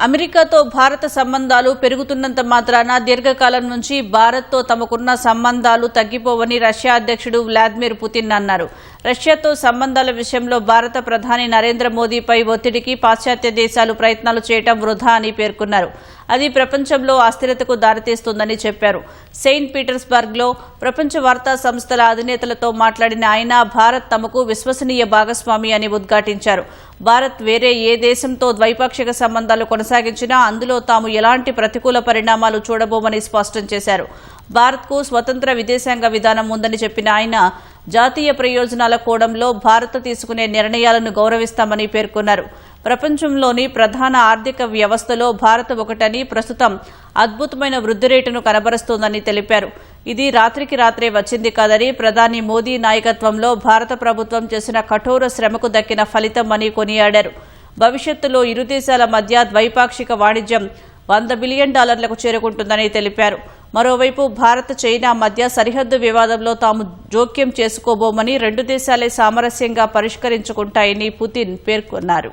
అమెరికాతో భారత సంబంధాలు పెరుగుతున్నంత మాత్రాన దీర్ఘకాలం నుంచి భారత్తో తమకున్న సంబంధాలు తగ్గిపోవని రష్యా అధ్యక్షుడు వ్లాదిమిర్ పుతిన్ అన్నారు. రష్యాతో సంబంధాల విషయంలో భారత ప్రధాని నరేంద్ర మోదీపై ఒత్తిడికి పాశ్చాత్య దేశాలు ప్రయత్నాలు చేయడం వృధా అని పేర్కొన్నారు. అది ప్రపంచంలో అస్థిరతకు దారితీస్తుందని చెప్పారు. సెయింట్ పీటర్స్బర్గ్లో ప్రపంచ వార్తా సంస్థల అధినేతలతో మాట్లాడిన ఆయన భారత్ తమకు విశ్వసనీయ భాగస్వామి అని ఉద్ఘాటించారు. భారత్ వేరే ఏ దేశంతో ద్వైపాక్షిక సంబంధాలు కొనసాగించినా అందులో తాము ఎలాంటి ప్రతికూల పరిణామాలు చూడబోమని స్పష్టం చేశారు. భారత్కు స్వతంత్ర విదేశాంగ విధానం ఉందని చెప్పిన ఆయన జాతీయ ప్రయోజనాల కోణంలో భారత్ తీసుకునే నిర్ణయాలను గౌరవిస్తామని పేర్కొన్నారు. ప్రపంచంలోని ప్రధాన ఆర్థిక వ్యవస్థలో భారత్ ఒకటని, ప్రస్తుతం అద్భుతమైన వృద్ధి రేటును కనబరుస్తోందని తెలిపారు. ఇది రాత్రికి రాత్రే వచ్చింది కాదని, ప్రధాని మోదీ నాయకత్వంలో భారత ప్రభుత్వం చేసిన కఠోర శ్రమకు దక్కిన ఫలితం అని కొనియాడారు. భవిష్యత్తులో ఇరు దేశాల మధ్య ద్వైపాక్షిక వాణిజ్యం $100 బిలియన్ చేరుకుంటుందని తెలిపారు. మరోవైపు భారత్ చైనా మధ్య సరిహద్దు వివాదంలో తాము జోక్యం చేసుకోబోమని, రెండు దేశాలే సామరస్యంగా పరిష్కరించుకుంటాయని పుతిన్ పేర్కొన్నారు.